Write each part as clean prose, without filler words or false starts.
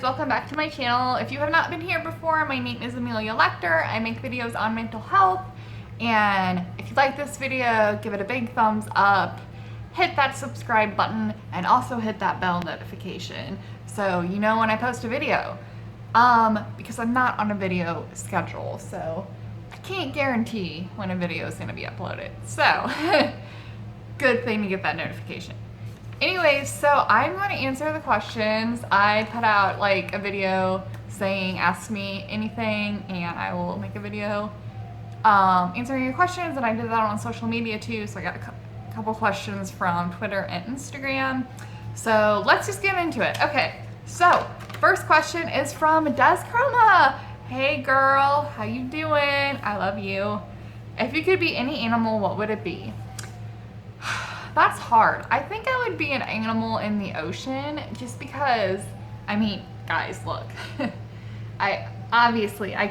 welcome back to my channel. If you have not been here before, my name is Amelia Lecter. I make videos on mental health, and if you like this video, give it a big thumbs up, hit that subscribe button, and also hit that bell notification so you know when I post a video. Because I'm not on a video schedule, so I can't guarantee when a video is going to be uploaded. So, good thing to get that notification. Anyways, so I'm going to answer the questions. I put out like a video saying ask me anything, and I will make a video answering your questions, and I did that on social media too, so I got a couple questions from Twitter and Instagram. So let's just get into it. Okay, so first question is from Des Chroma. Hey girl, how you doing? I love you. If you could be any animal, what would it be? That's hard. I think I would be an animal in the ocean just because, I mean, guys, look. I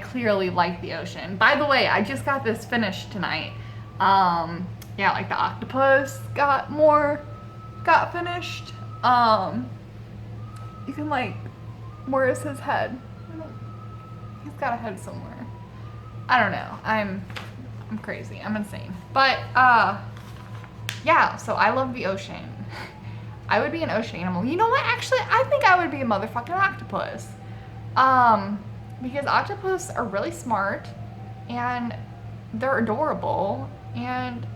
clearly like the ocean. By the way, I just got this finished tonight. Yeah, like the octopus got finished. You can like, where is his head? He's got a head somewhere. I don't know. I'm crazy. I'm insane. But, yeah, so I love the ocean. I would be an ocean animal. You know what? Actually, I think I would be a motherfucking octopus. Because octopus are really smart, and they're adorable, and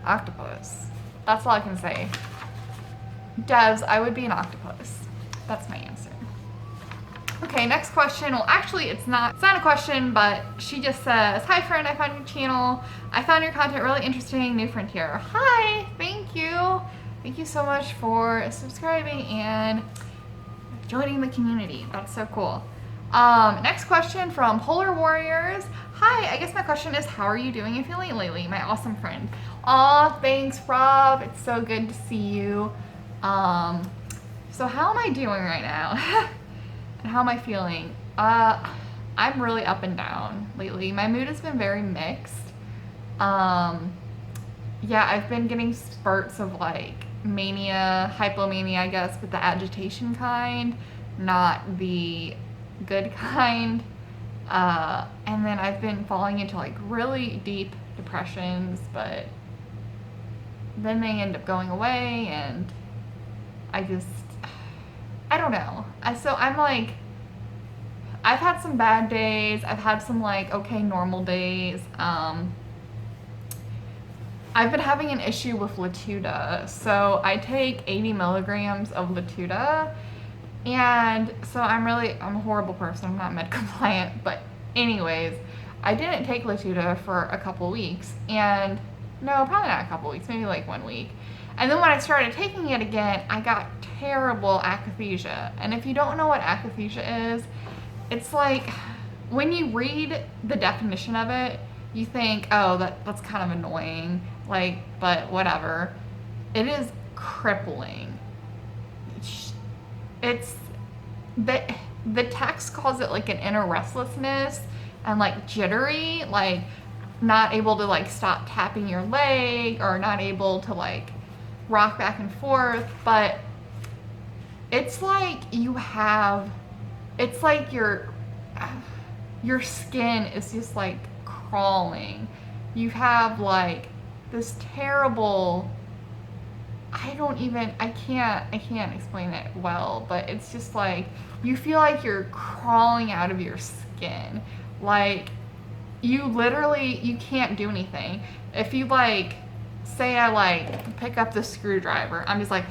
octopus. That's all I can say. Devs, I would be an octopus. That's my answer. Okay, next question. Well, actually, it's not a question, but she just says, hi friend, I found your channel. I found your content really interesting. New friend here. Hi, thank you. Thank you so much for subscribing and joining the community. That's so cool. Next question from Polar Warriors. Hi, I guess my question is, how are you doing and feeling lately, my awesome friend? Aw, thanks, Rob. It's so good to see you. So how am I doing right now? And how am I feeling? I'm really up and down lately. My mood has been very mixed. Yeah, I've been getting spurts of like mania, hypomania, I guess, but the agitation kind, not the good kind. And then I've been falling into like really deep depressions, but then they end up going away, and I don't know. So I'm like, I've had some bad days. I've had some like, okay, normal days. I've been having an issue with Latuda. So I take 80 milligrams of Latuda. And so I'm a horrible person. I'm not med compliant. But anyways, I didn't take Latuda for a couple weeks. And no, probably not a couple weeks, maybe like 1 week. And then when I started taking it again, I got terrible akathisia. And if you don't know what akathisia is, it's like when you read the definition of it, you think, oh, that's kind of annoying, like, but whatever. It is crippling. It's the text calls it like an inner restlessness and like jittery, like not able to like stop tapping your leg or not able to like rock back and forth, but it's like it's like your skin is just like crawling. You have like this terrible, I can't explain it well, but it's just like, you feel like you're crawling out of your skin. Like, you can't do anything. If you like, say I like pick up the screwdriver, I'm just like,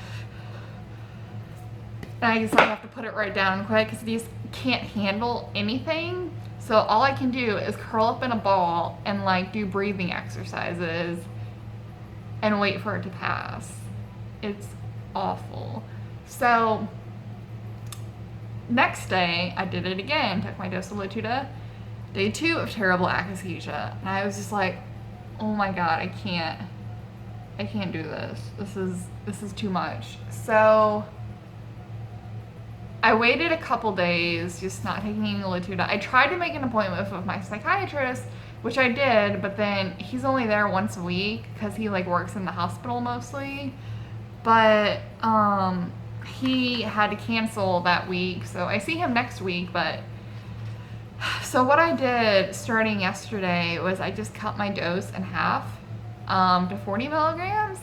and I just like have to put it right down quick because these can't handle anything. So all I can do is curl up in a ball and like do breathing exercises and wait for it to pass. It's awful. So next day I did it again, took my dose of Latuda. Day 2 of terrible akathisia, and I was just like, oh my god, I can't do this. This is too much. So I waited a couple days, just not taking any Latuda. I tried to make an appointment with my psychiatrist, which I did, but then he's only there once a week because he like works in the hospital mostly. But he had to cancel that week, so I see him next week. But so what I did starting yesterday was I just cut my dose in half to 40 milligrams,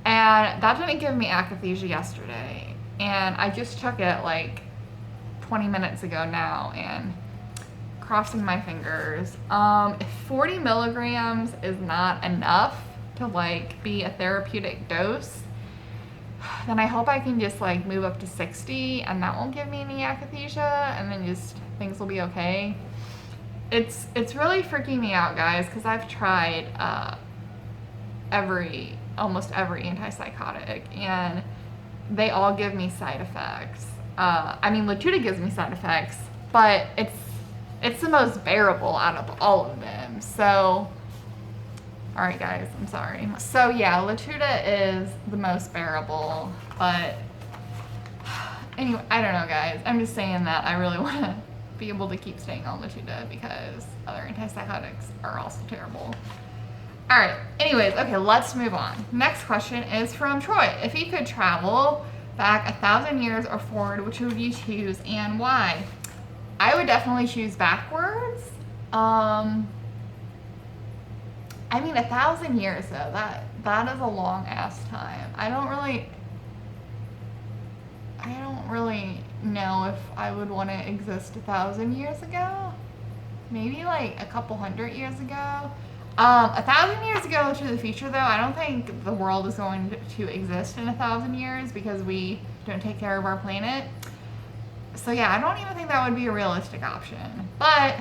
and that didn't give me akathisia yesterday, and I just took it like 20 minutes ago now, and crossing my fingers. If 40 milligrams is not enough to like be a therapeutic dose, then I hope I can just like move up to 60 and that won't give me any akathisia, and then just things will be okay. It's really freaking me out, guys, because I've tried almost every antipsychotic, and they all give me side effects. I mean, Latuda gives me side effects, but it's the most bearable out of all of them. So, all right, guys, I'm sorry. So yeah, Latuda is the most bearable, but anyway, I don't know, guys. I'm just saying that I really want to be able to keep staying on Latuda because other antipsychotics are also terrible. All right, anyways, okay, let's move on. Next question is from Troy. If you could travel back 1,000 years or forward, which would you choose and why? I would definitely choose backwards. I mean, 1,000 years though, that is a long ass time. I don't really know if I would want to exist 1,000 years ago. Maybe like a couple hundred years ago. 1,000 years ago to the future though, I don't think the world is going to exist in 1,000 years because we don't take care of our planet. So yeah, I don't even think that would be a realistic option. But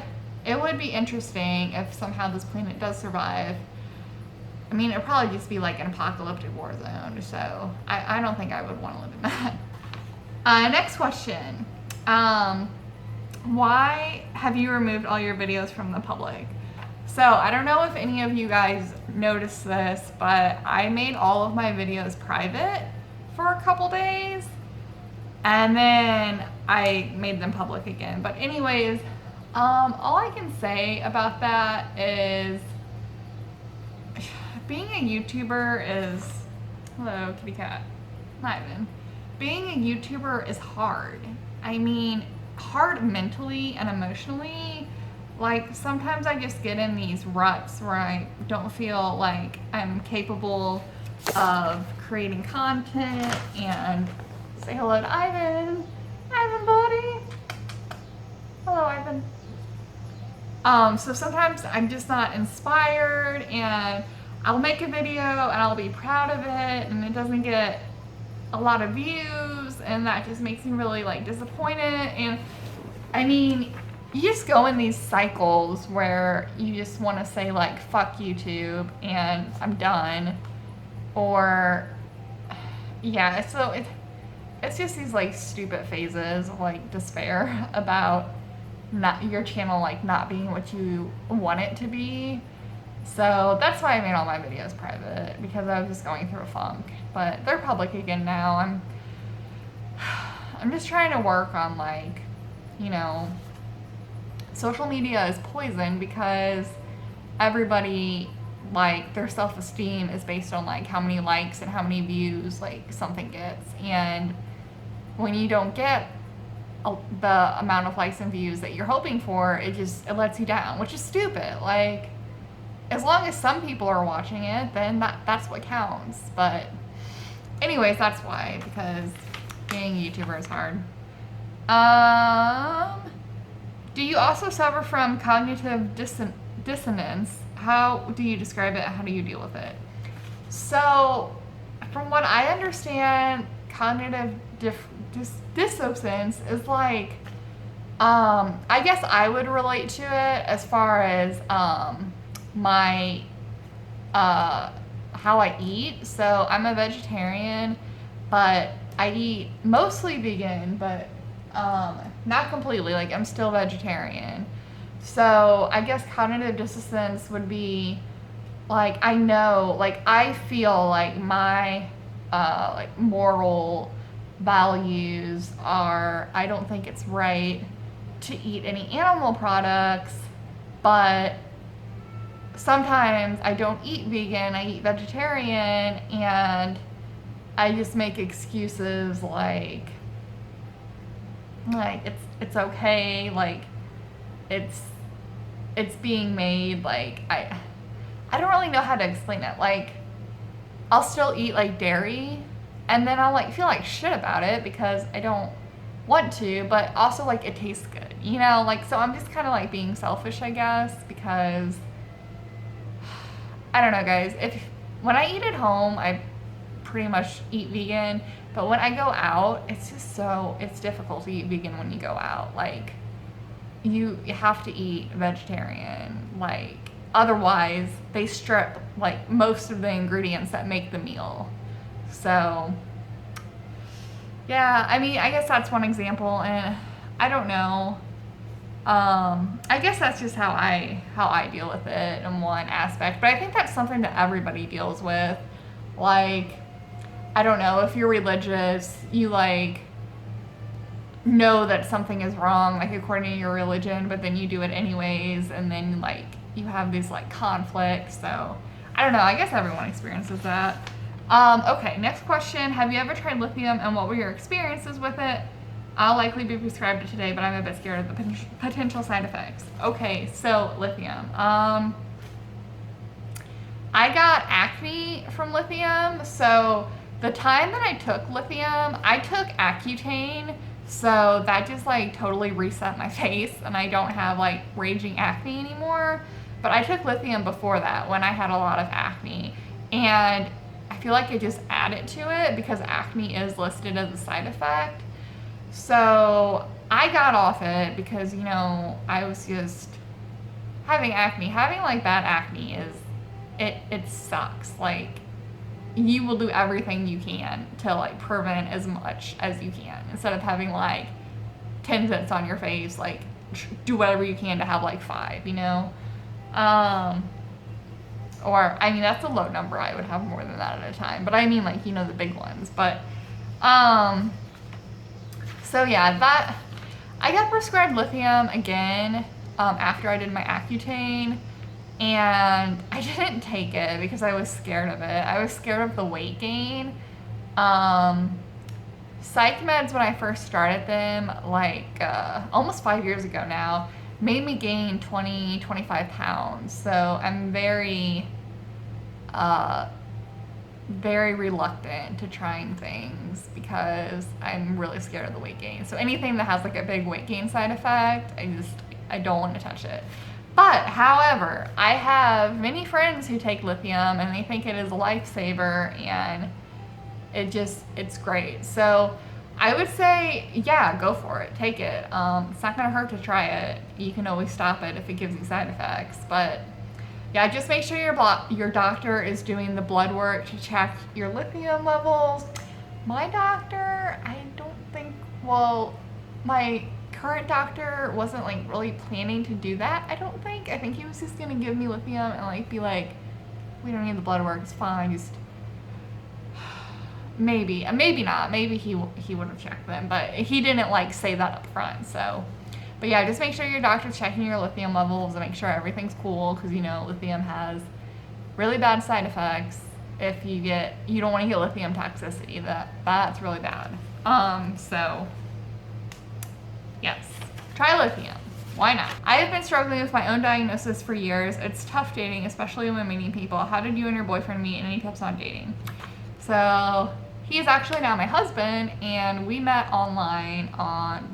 it would be interesting if somehow this planet does survive. I mean, it'd probably just be like an apocalyptic war zone, so I don't think I would want to live in that. Next question. Why have you removed all your videos from the public? So I don't know if any of you guys noticed this, but I made all of my videos private for a couple days, and then I made them public again. But anyways, all I can say about that is being a YouTuber is, hello kitty cat, not even. Being a YouTuber is hard. I mean, hard mentally and emotionally. Like, sometimes I just get in these ruts where I don't feel like I'm capable of creating content. And say hello to Ivan. Ivan, buddy. Hello, Ivan. So sometimes I'm just not inspired, and I'll make a video and I'll be proud of it, and it doesn't get a lot of views, and that just makes me really like disappointed. And I mean, you just go in these cycles where you just want to say like fuck YouTube and I'm done, or yeah, so it's just these like stupid phases of like despair about not your channel like not being what you want it to be. So that's why I made all my videos private, because I was just going through a funk. But they're public again now. I'm just trying to work on, like, you know, social media is poison because everybody, like, their self-esteem is based on like how many likes and how many views like something gets. And when you don't get the amount of likes and views that you're hoping for, it lets you down, which is stupid. Like, as long as some people are watching it, then that's what counts. But anyways, that's why, because being a YouTuber is hard. Do you also suffer from cognitive dissonance? How do you describe it? How do you deal with it? So, from what I understand, cognitive dissonance is like, I guess I would relate to it as far as my how I eat. So I'm a vegetarian, but I eat mostly vegan, but not completely. Like, I'm still vegetarian. So I guess cognitive dissonance would be like, I know, like, I feel like my like moral values are, I don't think it's right to eat any animal products, but sometimes I don't eat vegan, I eat vegetarian, and I just make excuses like it's okay, like it's being made, like I don't really know how to explain it. Like I'll still eat like dairy and then I'll like feel like shit about it because I don't want to, but also like it tastes good, you know? Like, so I'm just kind of like being selfish, I guess, because I don't know, guys. When I eat at home, I pretty much eat vegan, but when I go out, it's just it's difficult to eat vegan when you go out. Like you have to eat vegetarian, like otherwise they strip like most of the ingredients that make the meal. So yeah, I mean, I guess that's one example, and I don't know. I guess that's just how I deal with it in one aspect, but I think that's something that everybody deals with. Like, I don't know, if you're religious, you like know that something is wrong, like according to your religion, but then you do it anyways, and then like you have these like conflicts. So I don't know, I guess everyone experiences that. Okay, next question. Have you ever tried lithium and what were your experiences with it? I'll likely be prescribed it today, but I'm a bit scared of the potential side effects. Okay, so lithium. I got acne from lithium, so the time that I took lithium, I took Accutane, so that just like totally reset my face and I don't have like raging acne anymore. But I took lithium before that when I had a lot of acne, and I feel like it just added to it because acne is listed as a side effect. So I got off it because, you know, I was just having acne. Having like bad acne it sucks. Like you will do everything you can to like prevent as much as you can instead of having like 10 zits on your face. Like do whatever you can to have like 5, you know? Or I mean that's a low number. I would have more than that at a time, but I mean like, you know, the big ones. But so yeah, that I got prescribed lithium again after I did my Accutane, and I didn't take it because I was scared of it. I was scared of the weight gain. Psych meds, when I first started them, like almost 5 years ago now, made me gain 25 pounds. So I'm very reluctant to trying things because I'm really scared of the weight gain. So anything that has like a big weight gain side effect, I don't want to touch it. But however, I have many friends who take lithium and they think it is a lifesaver, and it's great. So I would say, yeah, go for it. Take it. It's not gonna hurt to try it. You can always stop it if it gives you side effects, but yeah, just make sure your doctor is doing the blood work to check your lithium levels. My doctor, I don't think, well, my current doctor wasn't like really planning to do that, I don't think. I think he was just gonna give me lithium and like be like, we don't need the blood work, it's fine, just maybe not. Maybe he would have checked them, but he didn't like say that up front, so. But yeah, just make sure your doctor's checking your lithium levels and make sure everything's cool, because you know lithium has really bad side effects. If you don't want to get lithium toxicity, that's really bad. So yes, try lithium. Why not? I have been struggling with my own diagnosis for years. It's tough dating, especially when meeting people. How did you and your boyfriend meet? Any tips on dating? So he is actually now my husband, and we met online on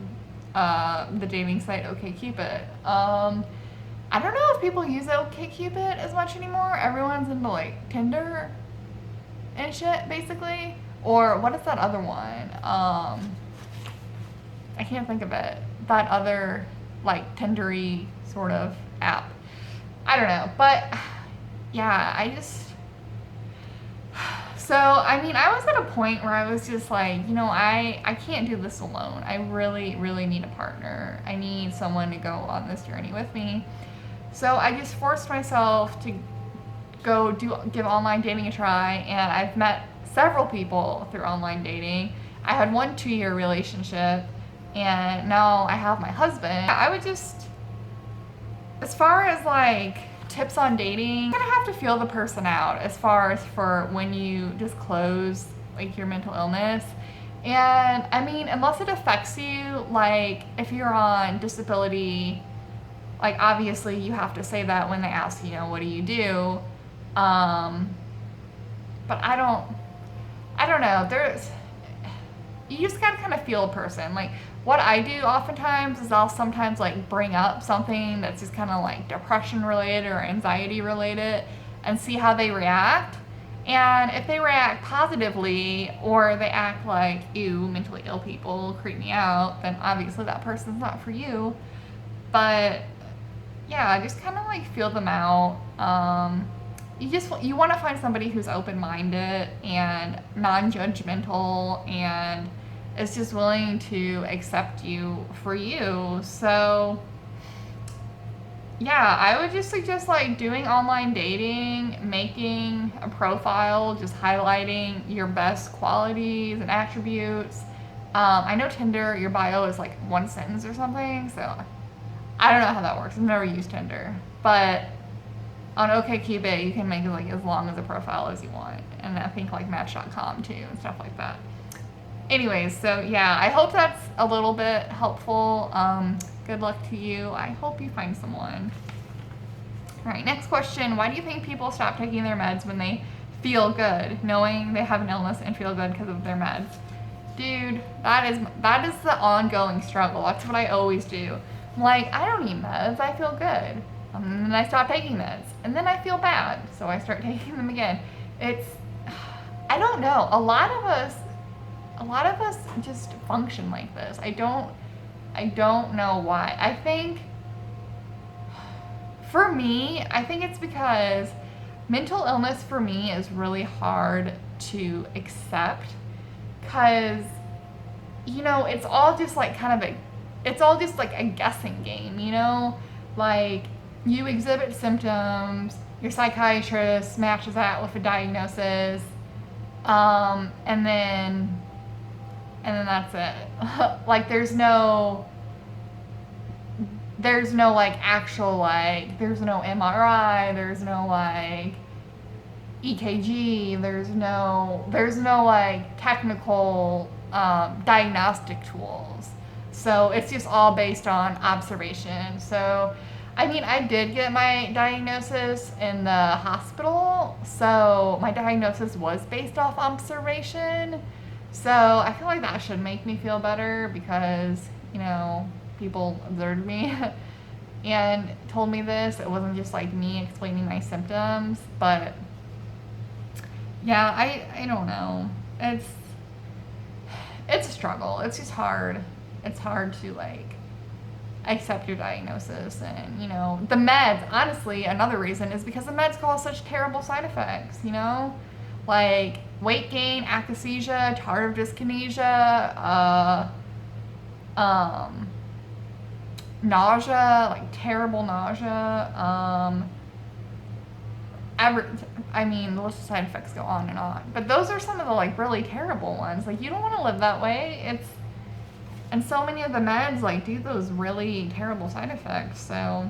the dating site OkCupid. I don't know if people use OkCupid as much anymore. Everyone's into like Tinder and shit, basically. Or what is that other one? I can't think of it. That other like Tinder-y sort of app. I don't know, but yeah, so, I mean, I was at a point where I was just like, you know, I can't do this alone. I really, really need a partner. I need someone to go on this journey with me. So I just forced myself to go give online dating a try, and I've met several people through online dating. I had 1 2-year relationship, and now I have my husband. I would just, as far as like tips on dating, you're gonna have to feel the person out as far as for when you disclose like your mental illness. And I mean, unless it affects you, like if you're on disability, like obviously you have to say that when they ask, you know, what do you do? But I don't know. You just gotta kind of feel a person. Like what I do oftentimes is I'll sometimes like bring up something that's just kind of like depression related or anxiety related and see how they react. And if they react positively or they act like, ew, mentally ill people creep me out, then obviously that person's not for you. But yeah, just kind of like feel them out. You want to find somebody who's open-minded and non-judgmental and is just willing to accept you for you. So yeah, I would just suggest like doing online dating, making a profile, just highlighting your best qualities and attributes. I know Tinder, your bio is like one sentence or something, so I don't know how that works. I've never used Tinder, but on OkCupid you can make it like as long as a profile as you want, and I think like Match.com too and stuff like that. Anyways, so yeah, I hope that's a little bit helpful. Good luck to you. I hope you find someone. All right, next question. Why do you think people stop taking their meds when they feel good, knowing they have an illness and feel good because of their meds? Dude, that is the ongoing struggle. That's what I always do. I'm like, I don't need meds. I feel good. And then I stop taking meds. And then I feel bad. So I start taking them again. I don't know. A lot of us just function like this. I don't know why. I think for me, I think it's because mental illness for me is really hard to accept, because you know, it's all just like a guessing game, you know? Like you exhibit symptoms, your psychiatrist matches that with a diagnosis, and then that's it. Like there's no like actual like, there's no MRI, there's no like EKG, there's no like technical diagnostic tools. So it's just all based on observation. So I mean, I did get my diagnosis in the hospital, so my diagnosis was based off observation. So I feel like that should make me feel better, because, you know, people observed me and told me this. It wasn't just like me explaining my symptoms. But yeah, I don't know. It's a struggle. It's just hard. It's hard to like accept your diagnosis. And, you know, the meds, honestly, another reason is because the meds cause such terrible side effects, you know? Like weight gain, akathisia, tardive dyskinesia, nausea, like terrible nausea. I mean, the list of side effects go on and on. But those are some of the like really terrible ones. Like you don't want to live that way. And so many of the meds like do those really terrible side effects. So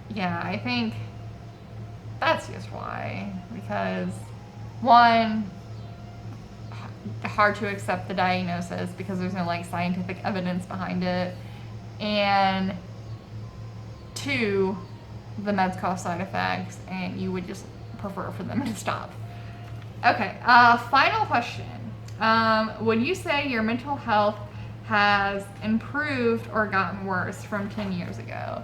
yeah, I think that's just why. Because one, hard to accept the diagnosis because there's no like scientific evidence behind it, and two, the meds cause side effects and you would just prefer for them to stop. Okay, final question. Would you say your mental health has improved or gotten worse from 10 years ago?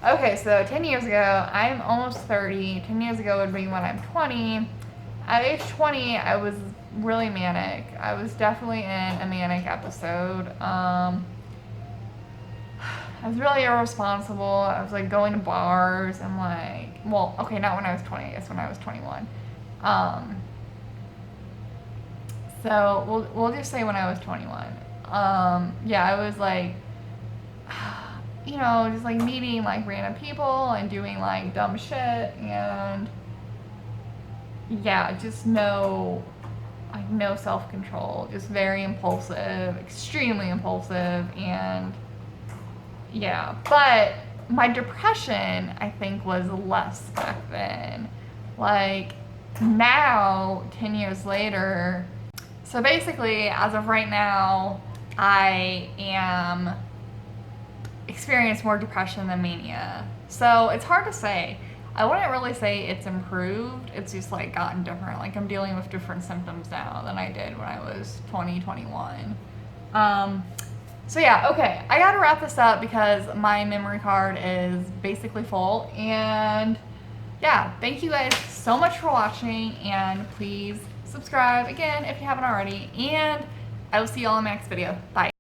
Okay, so 10 years ago, I'm almost 30. 10 years ago would be when I'm 20. At age 20, I was really manic. I was definitely in a manic episode. I was really irresponsible. I was like going to bars and like, well, okay, not when I was 20, I guess when I was 21. So we'll just say when I was 21. Yeah, I was like, you know, just like meeting like random people and doing like dumb shit, and yeah, just no self-control, just very impulsive, extremely impulsive. And yeah, but my depression, I think, was less back then. Like now, 10 years later, So basically, as of right now, I am experiencing more depression than mania. So it's hard to say. I wouldn't really say it's improved. It's just like gotten different. Like I'm dealing with different symptoms now than I did when I was 20, 21. So yeah, okay. I gotta wrap this up because my memory card is basically full. And yeah, thank you guys so much for watching, and please subscribe again if you haven't already. And I will see you all in my next video. Bye.